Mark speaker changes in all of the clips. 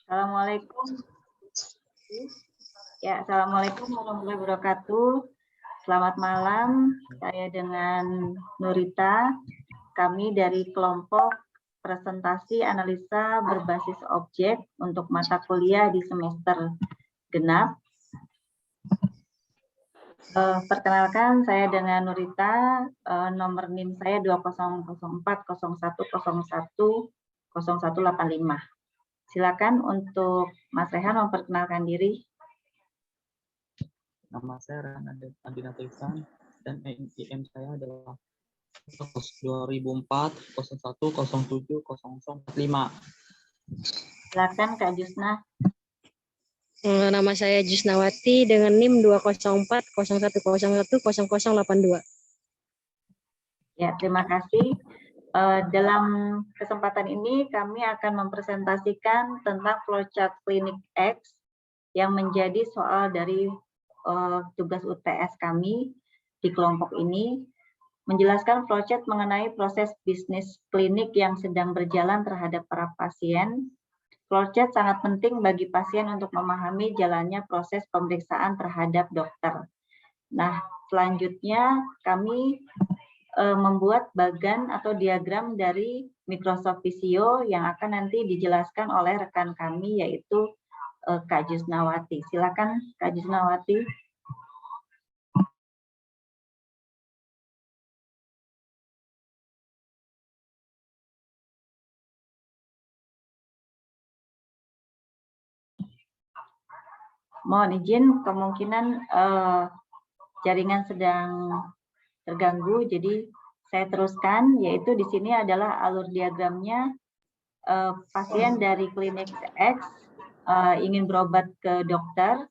Speaker 1: Assalamualaikum. Ya, Assalamualaikum warahmatullahi wabarakatuh. Selamat malam, saya dengan Nurita. Kami dari kelompok presentasi analisa berbasis objek untuk mata kuliah di semester genap. Perkenalkan, saya dengan Nurita, nomor NIM saya 200401010185. Silakan untuk Mas Rehan memperkenalkan diri.
Speaker 2: Nama saya Rehan Adinata Ihsan dan NIM saya adalah 2004 01 07 0045.
Speaker 1: Silakan Kak Jusna.
Speaker 3: Nama saya Jusnawati dengan NIM 204 01 01 0082.
Speaker 1: Ya, terima kasih. Dalam kesempatan ini kami akan mempresentasikan tentang flowchart klinik X yang menjadi soal dari tugas UTS kami di kelompok ini, menjelaskan flowchart mengenai proses bisnis klinik yang sedang berjalan terhadap para pasien. Flowchart sangat penting bagi pasien untuk memahami jalannya proses pemeriksaan terhadap dokter. Nah, selanjutnya kami membuat bagan atau diagram dari Microsoft Visio yang akan nanti dijelaskan oleh rekan kami yaitu Kak Jusnawati. Silakan Kak Jusnawati. Mohon izin, kemungkinan jaringan sedang terganggu, jadi saya teruskan, yaitu di sini adalah alur diagramnya. Pasien dari klinik X ingin berobat ke dokter,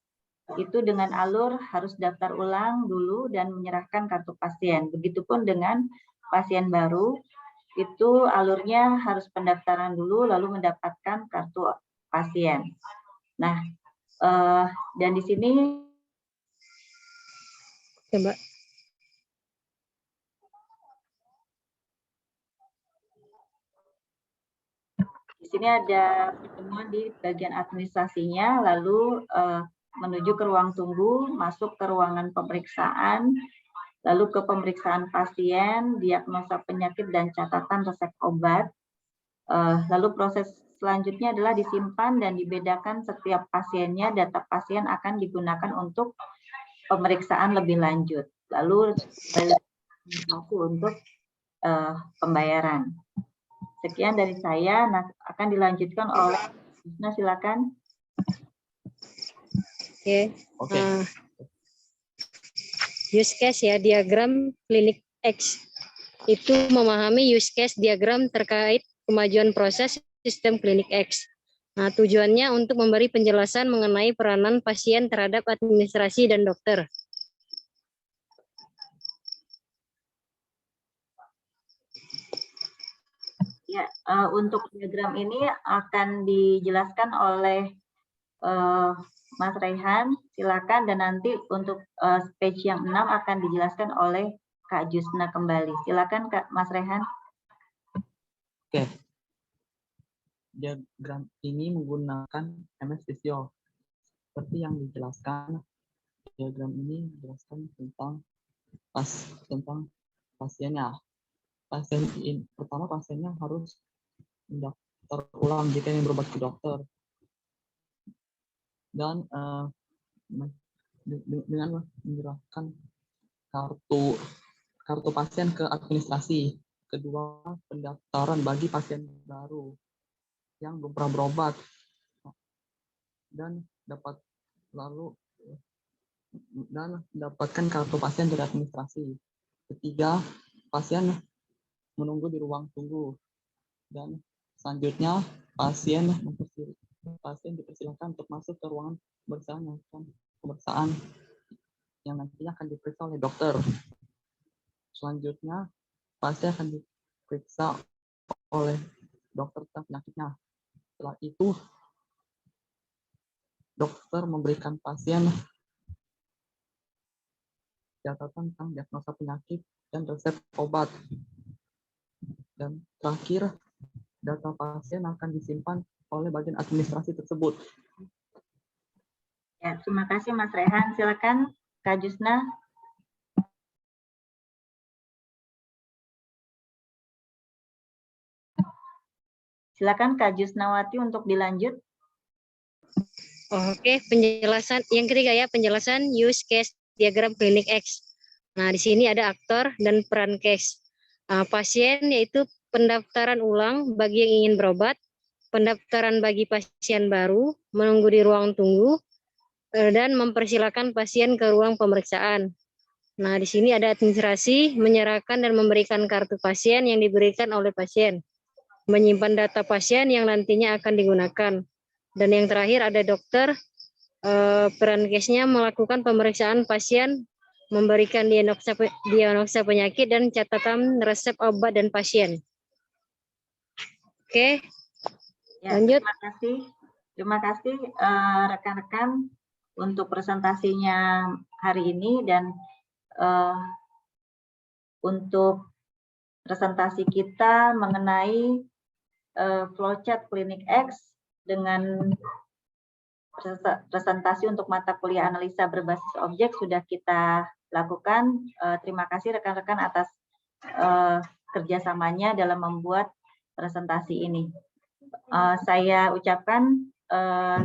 Speaker 1: itu dengan alur harus daftar ulang dulu dan menyerahkan kartu pasien. Begitupun dengan pasien baru, itu alurnya harus pendaftaran dulu lalu mendapatkan kartu pasien. Nah, dan di sini
Speaker 3: Coba.
Speaker 1: di sini ada pertemuan di bagian administrasinya, lalu menuju ke ruang tunggu, masuk ke ruangan pemeriksaan, lalu ke pemeriksaan pasien, diagnosa penyakit dan catatan resep obat. Lalu proses selanjutnya adalah disimpan dan dibedakan setiap pasiennya, data pasien akan digunakan untuk pemeriksaan lebih lanjut. Lalu untuk pembayaran. Sekian dari saya, akan dilanjutkan oleh Jusna, silakan.
Speaker 3: Oke. Use case ya, diagram klinik X. Itu memahami use case diagram terkait kemajuan proses sistem klinik X. Nah, tujuannya untuk memberi penjelasan mengenai peranan pasien terhadap administrasi dan dokter.
Speaker 1: Ya, untuk diagram ini akan dijelaskan oleh Mas Rehan, silakan, dan nanti untuk page yang 6 akan dijelaskan oleh Kak Jusna kembali. Silakan Kak Mas Rehan.
Speaker 2: Oke. Diagram ini menggunakan MS Visio. Seperti yang dijelaskan, diagram ini menjelaskan tentang pasiennya. Pertama pasiennya harus mendaftar ulang jika ingin berobat ke dokter, dan dengan menyerahkan kartu pasien ke administrasi. Kedua, pendaftaran bagi pasien baru yang belum pernah berobat dan mendapatkan kartu pasien dari administrasi. Ketiga, pasien menunggu di ruang tunggu, dan selanjutnya pasien dipersilakan untuk masuk ke ruangan pemeriksaan yang nantinya akan diperiksa oleh dokter. Selanjutnya pasien akan diperiksa oleh dokter tentang penyakitnya. Setelah itu dokter memberikan pasien catatan tentang diagnosa penyakit dan resep obat. Dan terakhir, data pasien akan disimpan oleh bagian administrasi tersebut.
Speaker 1: Ya, terima kasih Mas Rehan. Silakan Kak Jusna. Silakan Kak Jusnawati untuk dilanjut.
Speaker 3: Oke, penjelasan yang ketiga ya, penjelasan use case diagram klinik X. Nah, di sini ada aktor dan peran case. Pasien yaitu pendaftaran ulang bagi yang ingin berobat, pendaftaran bagi pasien baru, menunggu di ruang tunggu, dan mempersilakan pasien ke ruang pemeriksaan. Nah, di sini ada administrasi, menyerahkan dan memberikan kartu pasien yang diberikan oleh pasien, menyimpan data pasien yang nantinya akan digunakan. Dan yang terakhir ada dokter, peran case-nya melakukan pemeriksaan pasien, memberikan diagnosa penyakit dan catatan resep obat dan pasien. Oke,
Speaker 1: Ya,
Speaker 3: lanjut.
Speaker 1: Terima kasih rekan-rekan untuk presentasinya hari ini, dan untuk presentasi kita mengenai flowchart Klinik X dengan presentasi untuk mata kuliah analisa berbasis objek sudah kita lakukan. Terima kasih rekan-rekan atas kerjasamanya dalam membuat presentasi ini. Saya ucapkan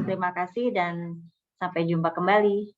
Speaker 1: terima kasih dan sampai jumpa kembali.